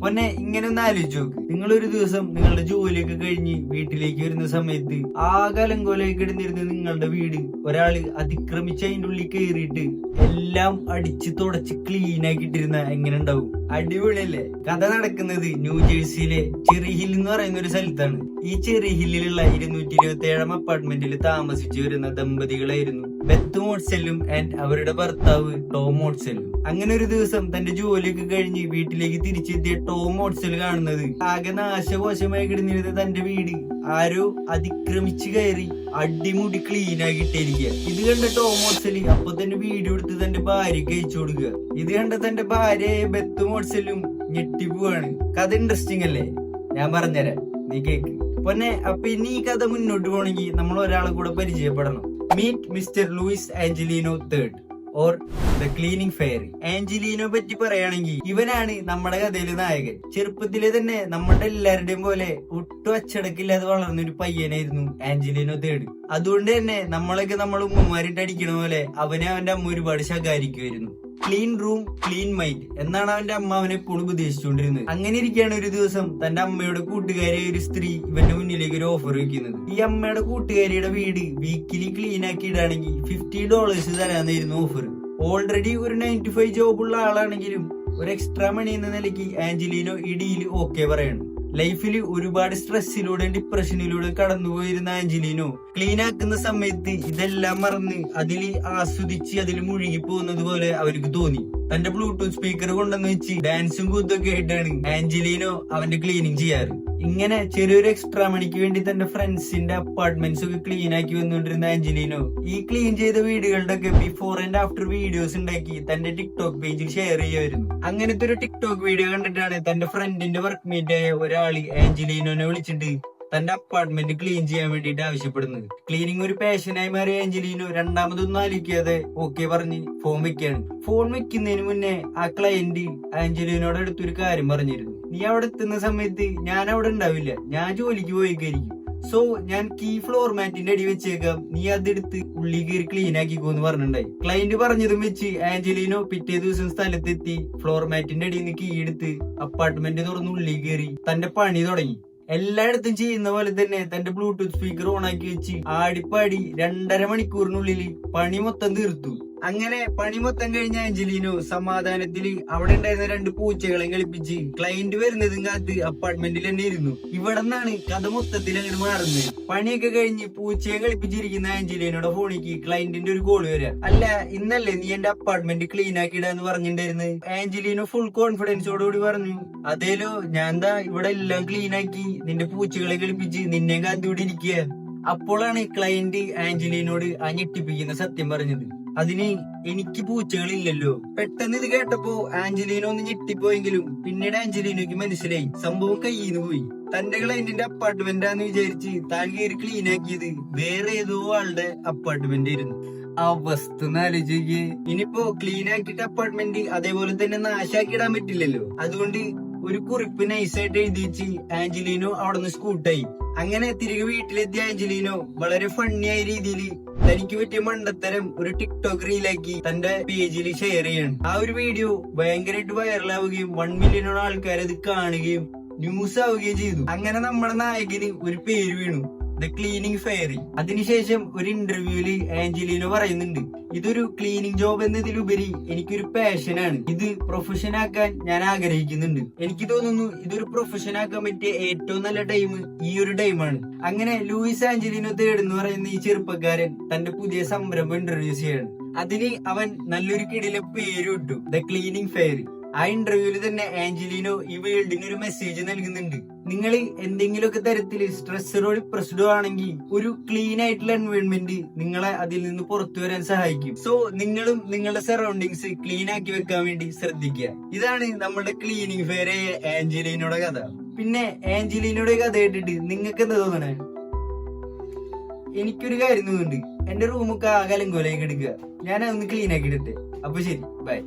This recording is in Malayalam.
പൊന്നെ ഇങ്ങനെ ഒന്ന് ആലോചിച്ച് നോക്ക്. നിങ്ങളൊരു ദിവസം നിങ്ങളുടെ ജോലിയൊക്കെ കഴിഞ്ഞ് വീട്ടിലേക്ക് വരുന്ന സമയത്ത് ആകെ അലങ്കോലായി കിടന്നിരുന്ന നിങ്ങളുടെ വീട് ഒരാള് അതിക്രമിച്ച് അതിന്റെ ഉള്ളിൽ കയറിയിട്ട് എല്ലാം അടിച്ച് തുടച്ച് ക്ലീൻ ആക്കിയിട്ടിരുന്ന എങ്ങനെ ഉണ്ടാവും? അടിപൊളിയല്ലേ? കഥ നടക്കുന്നത് ന്യൂജേഴ്സിയിലെ ചെറി ഹിൽ എന്ന് പറയുന്ന ഒരു സ്ഥലത്താണ്. ഈ ചെറി ഹില്ലിലുള്ള 227 അപ്പാർട്ട്മെന്റിൽ താമസിച്ചു വരുന്ന ദമ്പതികളായിരുന്നു ബെത്ത് മോട്ട്സെല്ലും ആൻഡ് അവരുടെ ഭർത്താവ് ടോം മോട്ട്സെല്ലും. അങ്ങനെ ഒരു ദിവസം തന്റെ ജോലിയൊക്കെ കഴിഞ്ഞ് വീട്ടിലേക്ക് തിരിച്ചെത്തിയ ടോം മോട്ട്സെൽ കാണുന്നത് ആകെ നാശകോശമായി കിടന്നിരുന്ന തന്റെ വീട് ആരോ അതിക്രമിച്ച് കയറി അടിമുടി ക്ലീൻ ആക്കിയിട്ടിരിക്കുക. ഇത് കണ്ട ടോം മോട്ട്സെൽ അപ്പൊ തന്നെ വീഡിയോ എടുത്ത് തന്റെ ഭാര്യക്ക് അയച്ചു കൊടുക്കുക. ഇത് കണ്ട തന്റെ ഭാര്യയെ ബെത്ത് മോട്ട്സെല്ലും ഞെട്ടിപ്പോവാണ്. കഥ ഇൻട്രസ്റ്റിംഗ് അല്ലേ? ഞാൻ പറഞ്ഞുതരാം, നീ കേക്ക്. പൊന്നെ, അപ്പൊ ഇനി ഈ കഥ മുന്നോട്ട് പോകണമെങ്കിൽ നമ്മൾ ഒരാളെ കൂടെ പരിചയപ്പെടണം. Meet Mister Louis Angelino III or the cleaning fairy. Angelino പറ്റി പറയുകയാണെങ്കിൽ ഇവനാണ് നമ്മുടെ കഥയിലെ നായകൻ. ചെറുപ്പത്തിലെ തന്നെ നമ്മുടെ എല്ലാവരുടെയും പോലെ ഒട്ടും അച്ചടക്കില്ലാതെ വളർന്ന ഒരു പയ്യനായിരുന്നു ആഞ്ചലിനോ III. അതുകൊണ്ട് തന്നെ നമ്മളൊക്കെ നമ്മൾ ഉമ്മമാരിട്ട് അടിക്കണ പോലെ അവനെ അവന്റെ അമ്മ ഒരുപാട് ശകാരിക്കുമായിരുന്നു. ക്ലീൻ റൂം ക്ലീൻ മൈൻഡ് എന്നാണ് അവന്റെ അമ്മ അവനെ എപ്പോഴും ഉപദേശിച്ചുകൊണ്ടിരുന്നത്. അങ്ങനെ ഇരിക്കുകയാണ് ഒരു ദിവസം തന്റെ അമ്മയുടെ കൂട്ടുകാരിയായ ഒരു സ്ത്രീ ഇവന്റെ മുന്നിലേക്ക് ഒരു ഓഫർ വെക്കുന്നത്. ഈ അമ്മയുടെ കൂട്ടുകാരിയുടെ വീട് വീക്കിലി ക്ലീൻ ആക്കി ഇടാണെങ്കിൽ $50 തരാന്നായിരുന്നു ഓഫർ. ഓൾറെഡി ഒരു 9 to 5 ജോബുള്ള ആളാണെങ്കിലും ഒരു എക്സ്ട്രാ മണി എന്ന നിലയ്ക്ക് ആഞ്ചലിനോ ഈ ഡീല് ഓക്കെ പറയണം. ലൈഫിൽ ഒരുപാട് സ്ട്രെസ്സിലൂടെ ഡിപ്രഷനിലൂടെ കടന്നുപോയിരുന്ന ആഞ്ചലിനോ ക്ലീൻ ആക്കുന്ന സമയത്ത് ഇതെല്ലാം മറന്ന് അതിൽ ആസ്വദിച്ച് അതിൽ മുഴുകി പോകുന്നത് പോലെ അവർക്ക് തോന്നി. തന്റെ ബ്ലൂടൂത്ത് സ്പീക്കർ കൊണ്ടെന്ന് വെച്ച് ഡാൻസും കൂത്തൊക്കെ ആയിട്ടാണ് ആഞ്ചലിനോ അവന്റെ ക്ലീനിങ് ചെയ്യാറ്. ഇങ്ങനെ ചെറിയൊരു എക്സ്ട്രാ മണിക്ക് വേണ്ടി തന്റെ ഫ്രണ്ട്സിന്റെ അപ്പാർട്ട്മെന്റ്സ് ഒക്കെ ക്ലീൻ ആക്കി വന്നുകൊണ്ടിരുന്ന ആഞ്ചലിനോ ഈ ക്ലീൻ ചെയ്ത വീടുകളുടെ ഒക്കെ ബിഫോർ ആൻഡ് ആഫ്റ്റർ വീഡിയോസ് ഉണ്ടാക്കി തന്റെ ടിക്ടോക്ക് പേജിൽ ഷെയർ ചെയ്യുമായിരുന്നു. അങ്ങനത്തെ ഒരു ടിക്ടോക്ക് വീഡിയോ കണ്ടിട്ടാണ് തന്റെ ഫ്രണ്ടിന്റെ വർക്ക്മേറ്റ് ആയ ഒരാള് ആഞ്ചലിനോനെ വിളിച്ചിട്ട് തന്റെ അപ്പാർട്ട്മെന്റ് ക്ലീൻ ചെയ്യാൻ വേണ്ടിയിട്ട് ആവശ്യപ്പെടുന്നത്. ക്ലീനിങ് ഒരു പാഷനായി മാറിയ ആഞ്ചലിനോ രണ്ടാമതൊന്നും ആലോചിക്കാതെ ഓക്കെ പറഞ്ഞ് ഫോൺ വെക്കുകയാണ്. ഫോൺ വെക്കുന്നതിന് മുന്നേ ആ ക്ലയന്റ് ആഞ്ചലിനോട് അടുത്തൊരു കാര്യം പറഞ്ഞിരുന്നു. നീ അവിടെ എത്തുന്ന സമയത്ത് ഞാൻ അവിടെ ഉണ്ടാവില്ല, ഞാൻ ജോലിക്ക് പോയിക്കായിരിക്കും. സോ ഞാൻ കീ ഫ്ലോർ മാറ്റിന്റെ അടി വെച്ചേക്കാം, നീ അതെടുത്ത് ഉള്ളി കയറി ക്ലീൻ ആക്കിക്കോന്ന് പറഞ്ഞിട്ടുണ്ടായി. ക്ലയന്റ് പറഞ്ഞതും വെച്ച് ആഞ്ചലിനോ പിറ്റേ ദിവസം സ്ഥലത്തെത്തി ഫ്ലോർ മാറ്റിന്റെ അടിയിൽ നിന്ന് കീ എടുത്ത് അപ്പാർട്ട്മെന്റ് തുറന്ന് ഉള്ളി കയറി തന്റെ പണി തുടങ്ങി. എല്ലായിടത്തും ചെയ്യുന്ന പോലെ തന്നെ തന്റെ ബ്ലൂടൂത്ത് സ്പീക്കർ ഓൺ ആക്കി വെച്ച് ആടിപ്പാടി 2.5 മണിക്കൂറിനുള്ളിൽ പണി മൊത്തം തീർത്തു. അങ്ങനെ പണി മൊത്തം കഴിഞ്ഞ ആഞ്ചലിനോ സമാധാനത്തില് അവിടെ ഉണ്ടായിരുന്ന 2 പൂച്ചകളെ കളിപ്പിച്ച് ക്ലയന്റ് വരുന്നതും കാത്ത് അപ്പാർട്ട്മെന്റിൽ തന്നെ ഇരുന്നു. ഇവിടെ നിന്നാണ് കഥ മൊത്തത്തിൽ അങ്ങനെ മാറുന്നത്. പണിയൊക്കെ കഴിഞ്ഞ് പൂച്ചയെ കളിപ്പിച്ചിരിക്കുന്ന ആഞ്ചലിനോടെ ഫോണിക്ക് ക്ലയന്റിന്റെ ഒരു കോള് വരാം. അല്ല, ഇന്നല്ലേ നീ എന്റെ അപ്പാർട്ട്മെന്റ് ക്ലീൻ ആക്കിയിടാന്ന് പറഞ്ഞിട്ടുണ്ടായിരുന്നു? ആഞ്ചലിനോ ഫുൾ കോൺഫിഡൻസോടുകൂടി പറഞ്ഞു, അതേലോ, ഞാൻ ദാ ഇവിടെ എല്ലാം ക്ലീൻ ആക്കി നിന്റെ പൂച്ചകളെ കളിപ്പിച്ച് നിന്നെ കാത്തിവിടെ ഇരിക്കുക. അപ്പോഴാണ് ക്ലയന്റ് ആഞ്ചലിനോട് ആ ഞെട്ടിപ്പിക്കുന്ന സത്യം പറഞ്ഞത്. അതിന് എനിക്ക് പൂച്ചകളില്ലല്ലോ. പെട്ടെന്ന് ഇത് കേട്ടപ്പോ ആഞ്ചലിനോ ഒന്ന് ഞെട്ടിപ്പോയെങ്കിലും പിന്നീട് ആഞ്ചലിനോക്ക് മനസ്സിലായി സംഭവം കയ്യിന്ന് പോയി. തന്റെ ക്ലയന്റിന്റെ അപ്പാർട്ട്മെന്റാന്ന് വിചാരിച്ച് താൻ കയറി ക്ലീൻ ആക്കിയത് വേറെ ഏതോ ആളുടെ അപ്പാർട്ട്മെന്റ് ആയിരുന്നു. അവസ്ഥ ആലോചിക്ക്. ഇനിയിപ്പോ ക്ലീൻ ആക്കിയിട്ട് അപ്പാർട്ട്മെന്റ് അതേപോലെ തന്നെ നാശാക്കിയിടാൻ പറ്റില്ലല്ലോ. അതുകൊണ്ട് ഒരു കുറിപ്പ് നൈസായിട്ട് എഴുതി വെച്ച് ആഞ്ചലിനോ അവിടെ നിന്ന് സ്കൂട്ടായി. അങ്ങനെ തിരികെ വീട്ടിലെത്തിയ ആഞ്ചലിനോ വളരെ ഫണ്ണിയായ രീതിയിൽ തനിക്ക് പറ്റിയ മണ്ടത്തരം ഒരു ടിക്ടോക്ക് റീലാക്കി തന്റെ പേജിൽ ഷെയർ ചെയ്യാണ്. ആ ഒരു വീഡിയോ ഭയങ്കരമായിട്ട് വൈറലാവുകയും 1 മില്യണോളം ആൾക്കാർ അത് കാണുകയും ന്യൂസ് ആവുകയും ചെയ്തു. അങ്ങനെ നമ്മുടെ നായകന് ഒരു പേര് വീണു, ദ ക്ലീനിങ് ഫെയറി. അതിനുശേഷം ഒരു ഇന്റർവ്യൂവില് ആഞ്ചലിനോ പറയുന്നുണ്ട്, ഇതൊരു ക്ലീനിങ് ജോബ് എന്നതിലുപരി എനിക്കൊരു പാഷനാണ്. ഇത് പ്രൊഫഷൻ ആക്കാൻ ഞാൻ ആഗ്രഹിക്കുന്നുണ്ട്. എനിക്ക് തോന്നുന്നു ഇതൊരു പ്രൊഫഷൻ ആക്കാൻ പറ്റിയ ഏറ്റവും നല്ല ടൈം ഈ ഒരു ടൈമാണ്. അങ്ങനെ ലൂയിസ് ആഞ്ചലിനോ III എന്ന് പറയുന്ന ഈ ചെറുപ്പക്കാരൻ തന്റെ പുതിയ സംരംഭം ഇൻട്രൊഡ്യൂസ് ചെയ്യാണ്. അതിന് അവൻ നല്ലൊരു കിടിലെ പേര് ഇട്ടു, ദ ക്ലീനിങ് ഫെയറി. ആ ഇന്റർവ്യൂവിൽ തന്നെ ആഞ്ചലിനോ ഈ വേൾഡിന് ഒരു മെസ്സേജ് നൽകുന്നുണ്ട്. നിങ്ങൾ എന്തെങ്കിലുമൊക്കെ തരത്തിൽ സ്ട്രെസ്സറോ ഡിപ്രസ്ഡോ ആണെങ്കിൽ ഒരു ക്ലീൻ ആയിട്ടുള്ള എൻവയോൺമെന്റ് നിങ്ങളെ അതിൽ നിന്ന് പുറത്തു വരാൻ സഹായിക്കും. സോ നിങ്ങളും നിങ്ങളുടെ സറൗണ്ടിങ്സ് ക്ലീൻ ആക്കി വെക്കാൻ വേണ്ടി ശ്രദ്ധിക്കുക. ഇതാണ് നമ്മുടെ ക്ലീനിങ് ഫെയർ ആഞ്ചലിനോടെ കഥ. പിന്നെ ആഞ്ചലിനോടെ കഥ കേട്ടിട്ട് നിങ്ങൾക്ക് എന്താ തോന്നണേ? എനിക്കൊരു കാര്യം തോന്നുന്നുണ്ട്, എന്റെ റൂമൊക്കെ ആകെ അലങ്കോലായി എടുക്കുക. ഞാൻ അതൊന്ന് ക്ലീൻ ആക്കി ഇടട്ടെ. അപ്പൊ ശരി, ബൈ.